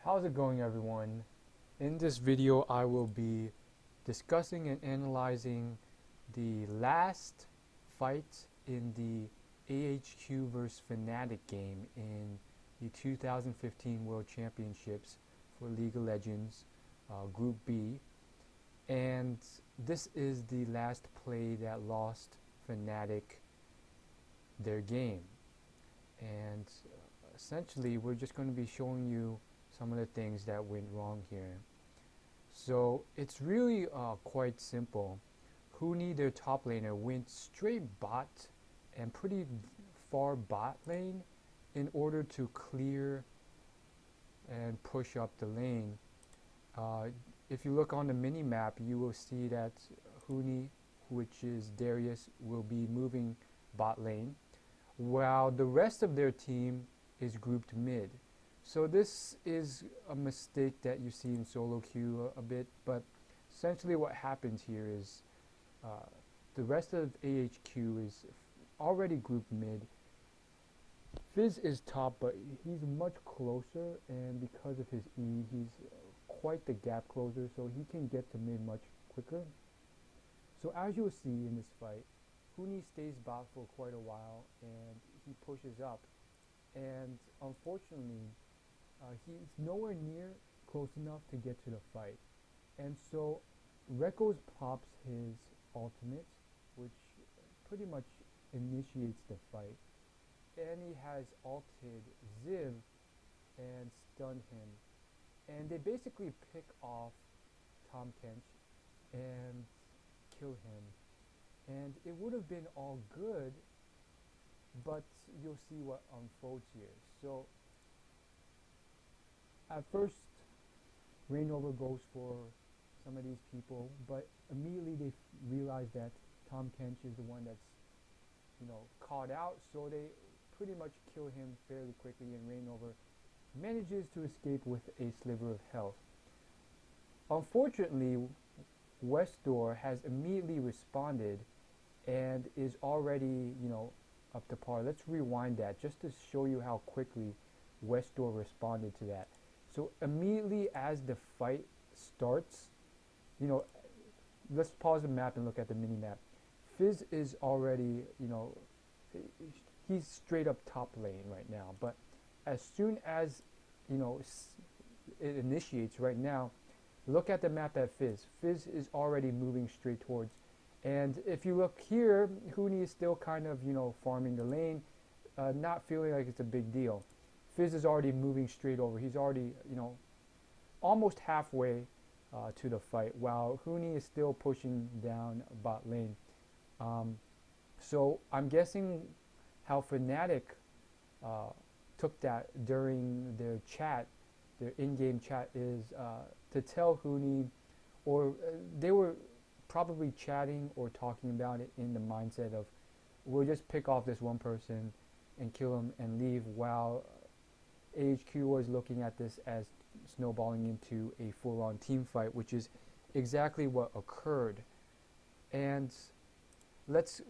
How's it going, everyone? In this video I will be discussing and analyzing the last fight in the AHQ vs Fnatic game in the 2015 World Championships for League of Legends Group B, and this is the last play that lost Fnatic their game. And essentially we're just going to be showing you some of the things that went wrong here. So it's really quite simple. Huni, their top laner, went straight bot and pretty far bot lane in order to clear and push up the lane. If you look on the mini map, you will see that Huni, which is Darius, will be moving bot lane, while the rest of their team is grouped mid. So this is a mistake that you see in solo queue a bit, but essentially what happens here is the rest of AHQ is already grouped mid. Fizz is top, but he's much closer, and because of his E, he's quite the gap closer, so he can get to mid much quicker. So as you'll see in this fight, Huni stays bot for quite a while, and he pushes up, and unfortunately he's nowhere near close enough to get to the fight. And so Rekos pops his ultimate, which pretty much initiates the fight, and he has ulted Ziv and stunned him, and they basically pick off Tahm Kench and kill him, and it would have been all good, but you'll see what unfolds here. So at first, Rainover goes for some of these people, but immediately they realize that Tahm Kench is the one that's, caught out, so they pretty much kill him fairly quickly, and Rainover manages to escape with a sliver of health. Unfortunately, Westdoor has immediately responded and is already, up to par. Let's rewind that just to show you how quickly Westdoor responded to that. So immediately as the fight starts, let's pause the map and look at the mini map. Fizz is already, he's straight up top lane right now. But as soon as, it initiates right now, look at the map at Fizz. Fizz is already moving straight towards. And if you look here, Huni is still kind of, farming the lane, not feeling like it's a big deal. Fizz is already moving straight over. He's already, almost halfway to the fight, while Huni is still pushing down bot lane. So I'm guessing how Fnatic took that during their chat, their in-game chat, is to tell Huni, or they were probably chatting or talking about it in the mindset of, we'll just pick off this one person and kill him and leave, while AHQ was looking at this as snowballing into a full-on team fight, which is exactly what occurred. And let's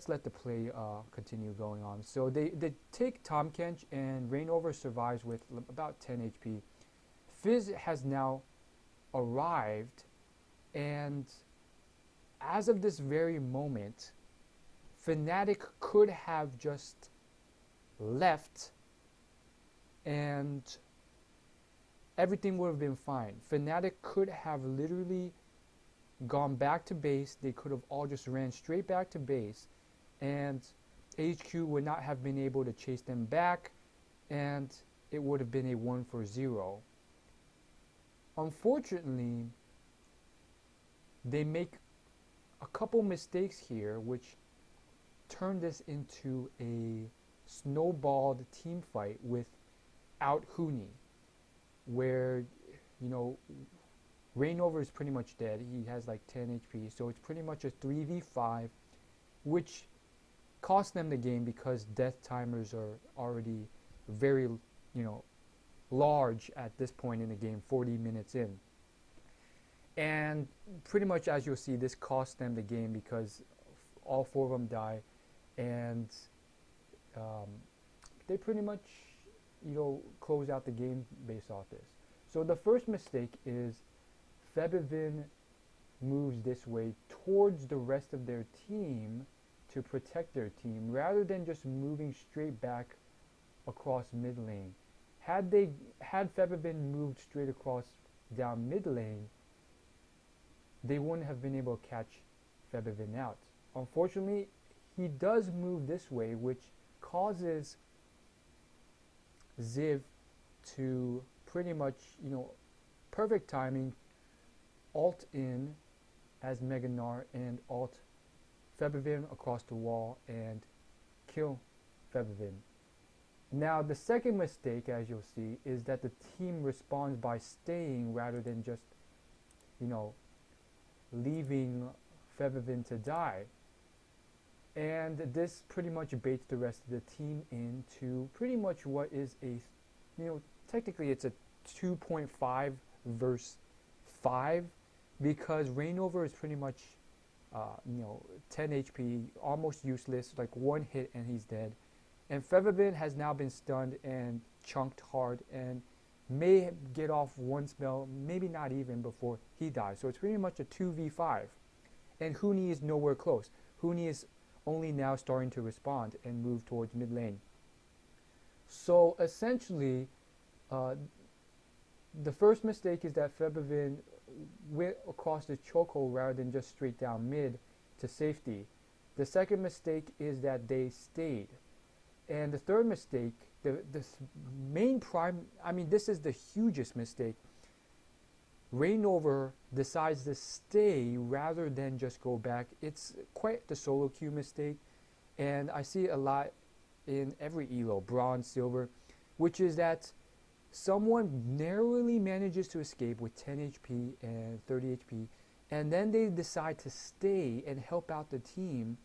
let the play continue going on. So they take Tahm Kench, and Rainover survives with about 10 HP. Fizz has now arrived, and as of this very moment, Fnatic could have just left and everything would have been fine. Fnatic could have literally gone back to base. They could have all just ran straight back to base, and AHQ would not have been able to chase them back, and it would have been a 1-for-0. Unfortunately, they make a couple mistakes here, which turn this into a snowballed team fight without Huni, where, Rainover is pretty much dead. He has like 10 HP, so it's pretty much a 3v5, which cost them the game because death timers are already very, large at this point in the game, 40 minutes in. And pretty much, as you'll see, this cost them the game because all four of them die, and they pretty much, close out the game based off this. So the first mistake is Febivin moves this way towards the rest of their team to protect their team rather than just moving straight back across mid lane. Had Febivin moved straight across down mid lane, they wouldn't have been able to catch Febivin out. Unfortunately, he does move this way, which causes Ziv to pretty much, perfect timing, ult in as Meganar and ult Febivin across the wall and kill Febivin. Now the second mistake, as you'll see, is that the team responds by staying rather than just, leaving Febivin to die. And this pretty much baits the rest of the team into pretty much what is a, technically it's a 2.5 versus 5, because Reignover is pretty much, 10 HP, almost useless, like one hit and he's dead. And Febivin has now been stunned and chunked hard and may get off one spell, maybe not even, before he dies. So it's pretty much a 2v5. And Huni is nowhere close. Huni is only now starting to respond and move towards mid lane. So essentially, the first mistake is that Febivin went across the chokehold rather than just straight down mid to safety. The second mistake is that they stayed. And the third mistake, this is the hugest mistake. Reignover decides to stay rather than just go back. It's quite the solo queue mistake, and I see it a lot in every elo, bronze, silver, which is that someone narrowly manages to escape with 10 HP and 30 HP, and then they decide to stay and help out the team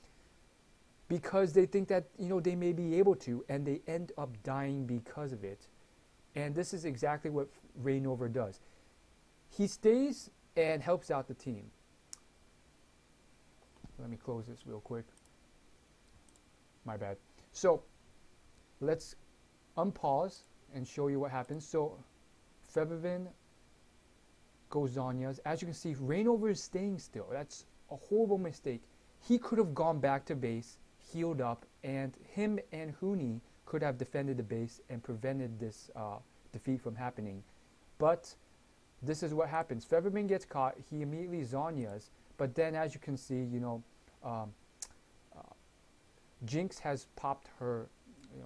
because they think that they may be able to, and they end up dying because of it. And this is exactly what Reignover does. He stays and helps out the team. Let me close this real quick. My bad. So let's unpause and show you what happens. So Febivin goes Zhonya's. As you can see, Reignover is staying still. That's a horrible mistake. He could have gone back to base, healed up, and him and Huni could have defended the base and prevented this defeat from happening. But this is what happens. Febivin gets caught. He immediately Zhonya's. But then, as you can see, Jinx has popped her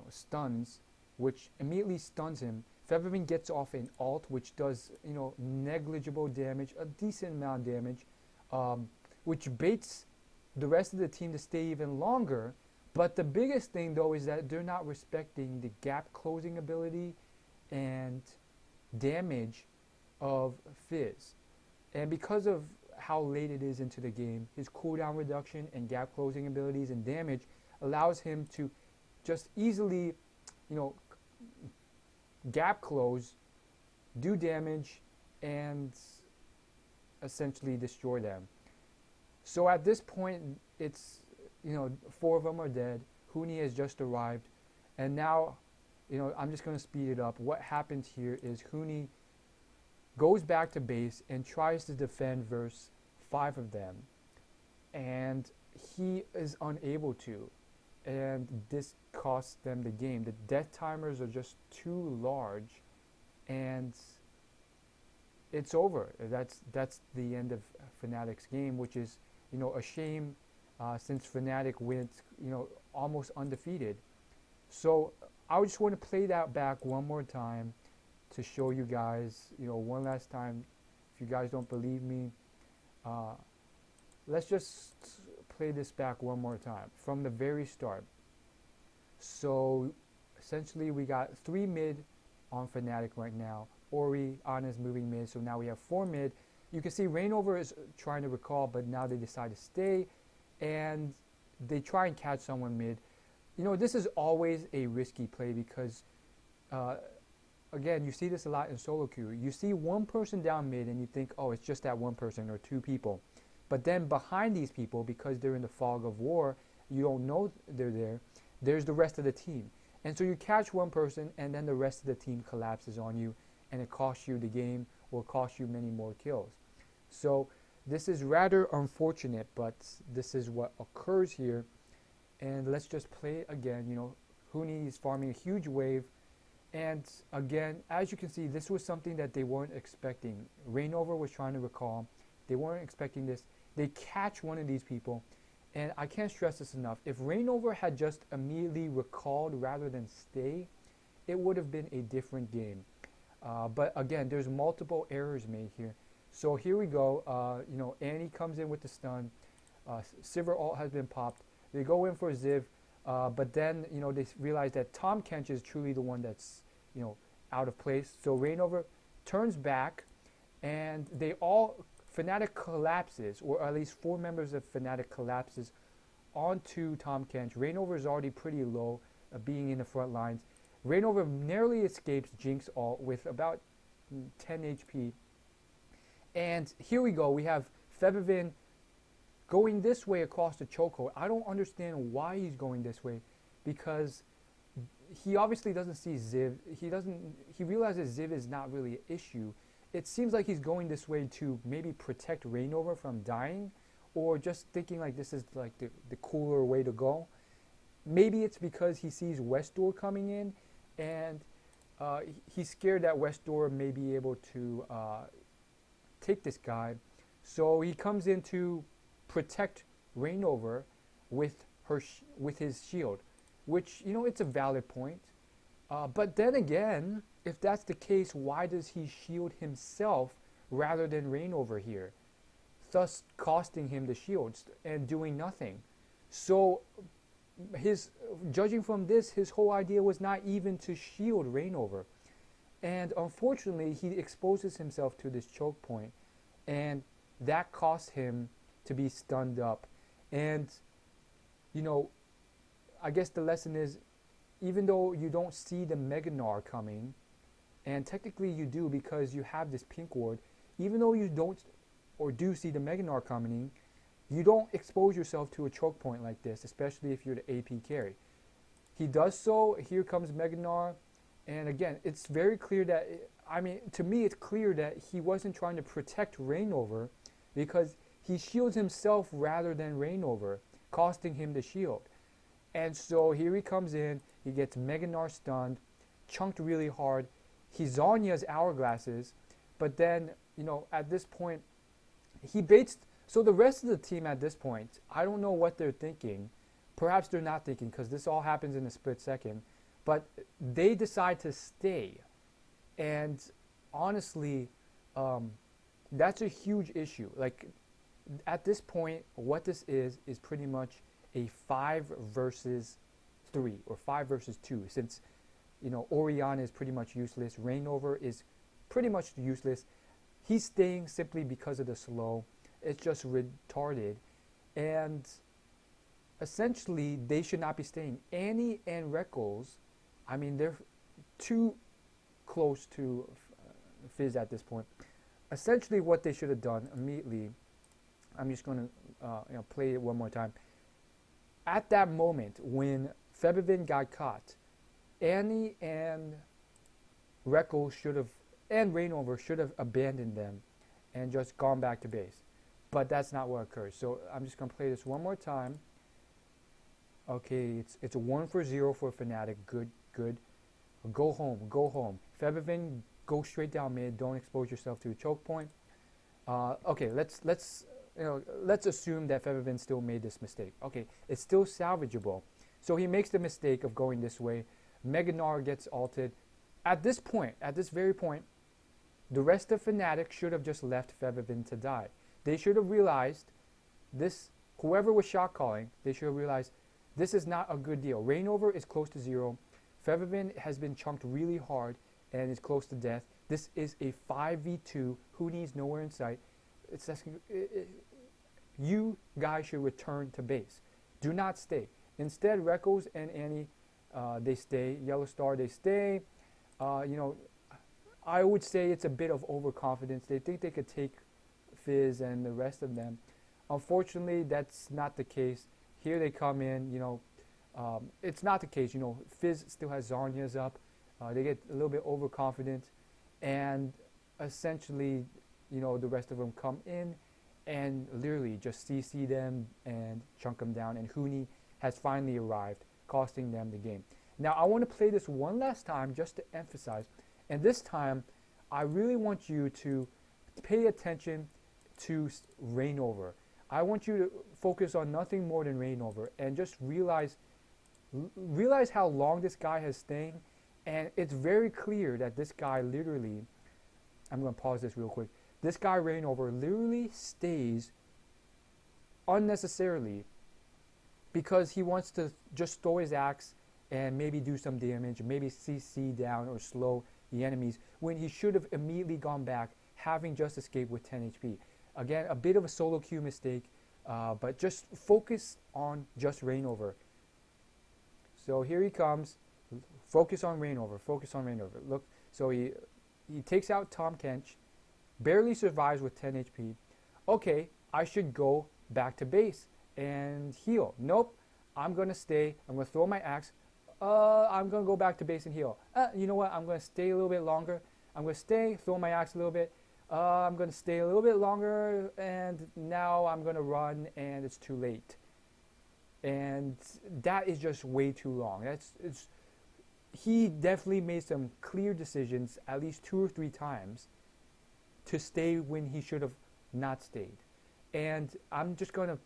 stuns, which immediately stuns him. Febivin gets off an ult, which does negligible damage, a decent amount of damage, which baits the rest of the team to stay even longer. But the biggest thing, though, is that they're not respecting the gap closing ability and damage of Fizz. And because of how late it is into the game, his cooldown reduction and gap closing abilities and damage allows him to just easily, gap close, do damage, and essentially destroy them. So at this point, it's, 4 of them are dead. Huni has just arrived. And now, I'm just going to speed it up. What happens here is Huni goes back to base and tries to defend versus 5 of them. And he is unable to. And this costs them the game. The death timers are just too large. And it's over. That's the end of Fnatic's game, which is, a shame since Fnatic went, almost undefeated. So I just want to play that back one more time to show you guys, one last time. If you guys don't believe me, let's just play this back one more time from the very start. So essentially we got 3 mid on Fnatic right now. Ori, Ana's moving mid, so now we have 4 mid. You can see Reignover is trying to recall, but now they decide to stay, and they try and catch someone mid. This is always a risky play because, again, you see this a lot in solo queue. You see one person down mid and you think, oh, it's just that one person or 2 people. But then behind these people, because they're in the fog of war, you don't know they're there, there's the rest of the team. And so you catch one person and then the rest of the team collapses on you. and it costs you the game or costs you many more kills. So this is rather unfortunate, but this is what occurs here. And let's just play it again. Huni is farming a huge wave. And again, as you can see, this was something that they weren't expecting. Rainover was trying to recall. They weren't expecting this. They catch one of these people. And I can't stress this enough. If Rainover had just immediately recalled rather than stay, it would have been a different game. But again, there's multiple errors made here. So here we go. Annie comes in with the stun. Sivir ult has been popped. They go in for Ziv. But then, they realize that Tahm Kench is truly the one that's, out of place. So Rainover turns back, and Fnatic collapses, or at least 4 members of Fnatic collapses onto Tahm Kench. Rainover is already pretty low, being in the front lines. Rainover narrowly escapes Jinx ult with about 10 HP. And here we go. We have Febiven going this way across the chokehold. I don't understand why he's going this way, because he obviously doesn't see Ziv. He realizes Ziv is not really an issue. It seems like he's going this way to maybe protect Rainover from dying, or just thinking like this is like the cooler way to go. Maybe it's because he sees Westdoor coming in, and he's scared that Westdoor may be able to take this guy. So he comes in to protect Rainover with his shield, which, it's a valid point. But then again, if that's the case, why does he shield himself rather than Rainover here, thus costing him the shields and doing nothing? So judging from this, his whole idea was not even to shield Rainover. And unfortunately, he exposes himself to this choke point, and that costs him to be stunned up. And, I guess the lesson is, even though you don't see the Mega Gnar coming, and technically you do because you have this pink ward, even though you don't or do see the Mega Gnar coming, you don't expose yourself to a choke point like this, especially if you're the AP carry. He does so. Here comes Mega Gnar. And again, it's very clear that, to me it's clear that he wasn't trying to protect Rainover, because he shields himself rather than Rainover, costing him the shield. And so here he comes in, he gets Mega Gnar stunned, chunked really hard. He Zonya's hourglasses, but then, at this point, he baits. So the rest of the team at this point, I don't know what they're thinking. Perhaps they're not thinking, because this all happens in a split second. But they decide to stay. And honestly, that's a huge issue. Like, at this point, what this is pretty much a 5 versus 3 or 5 versus 2, since Orianna is pretty much useless. Rainover is pretty much useless. He's staying simply because of the slow. It's just retarded. And essentially, they should not be staying. Annie and Reckles, they're too close to Fizz at this point. Essentially, what they should have done immediately, I'm just going to play it one more time. At that moment, when Febiven got caught, Annie and Reckles and Rainover should have abandoned them and just gone back to base. But that's not what occurred. So I'm just going to play this one more time. Okay, it's a 1-0 for Fnatic. Good. Go home. Febiven, go straight down mid. Don't expose yourself to a choke point. Okay, let's assume that Febiven still made this mistake. Okay, it's still salvageable. So he makes the mistake of going this way. Mega Gnar gets ulted. At this very point, the rest of Fnatic should have just left Febiven to die. They should have realized this. Whoever was shot calling, they should have realized this is not a good deal. Rainover is close to 0. Febiven has been chunked really hard and is close to death. This is a 5v2. Huni is nowhere in sight. You guys should return to base. Do not stay. Instead, Reckles and Annie, they stay. Yellow Star, they stay. I would say it's a bit of overconfidence. They think they could take Fizz and the rest of them. Unfortunately, that's not the case. Here they come in, it's not the case. Fizz still has Zarya's up. They get a little bit overconfident. and essentially, the rest of them come in and literally just CC them and chunk them down. And Huni has finally arrived, costing them the game. Now, I want to play this one last time just to emphasize. And this time, I really want you to pay attention to Reign Over. I want you to focus on nothing more than Reign Over and just realize how long this guy has staying. And it's very clear that this guy literally, I'm going to pause this real quick. This guy Reign Over literally stays unnecessarily because he wants to just throw his axe and maybe do some damage, maybe CC down or slow the enemies, when he should have immediately gone back, having just escaped with 10 HP. Again, a bit of a solo queue mistake, but just focus on just Reign Over. So here he comes. Focus on Reign Over. Focus on Reign Over. Look, so he takes out Tahm Kench, barely survives with 10 HP. Okay, I should go back to base and heal. Nope, I'm going to stay. I'm going to throw my axe. I'm going to go back to base and heal. You know what? I'm going to stay a little bit longer. I'm going to stay, throw my axe a little bit. I'm going to stay a little bit longer, and now I'm going to run, and it's too late. And that is just way too long. He definitely made some clear decisions at least 2 or 3 times to stay when he should have not stayed. And I'm just going to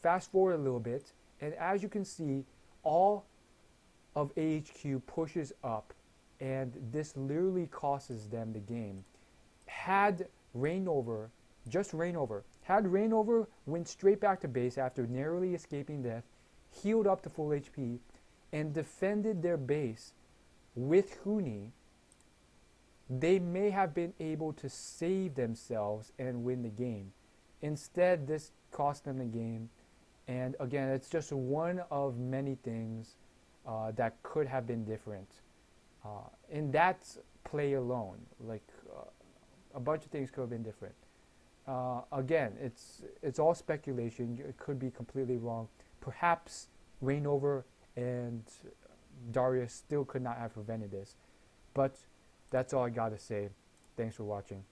fast forward a little bit, and as you can see, all of AHQ pushes up, and this literally costs them the game. Had Reign Over, just Reign Over, had Reign Over went straight back to base after narrowly escaping death, healed up to full HP, and defended their base with Huni, they may have been able to save themselves and win the game. Instead, this cost them the game. And again, it's just one of many things that could have been different. In that play alone, a bunch of things could have been different. Again, it's all speculation. It could be completely wrong. Perhaps Reign Over and Darius still could not have prevented this. But that's all I got to say. Thanks for watching.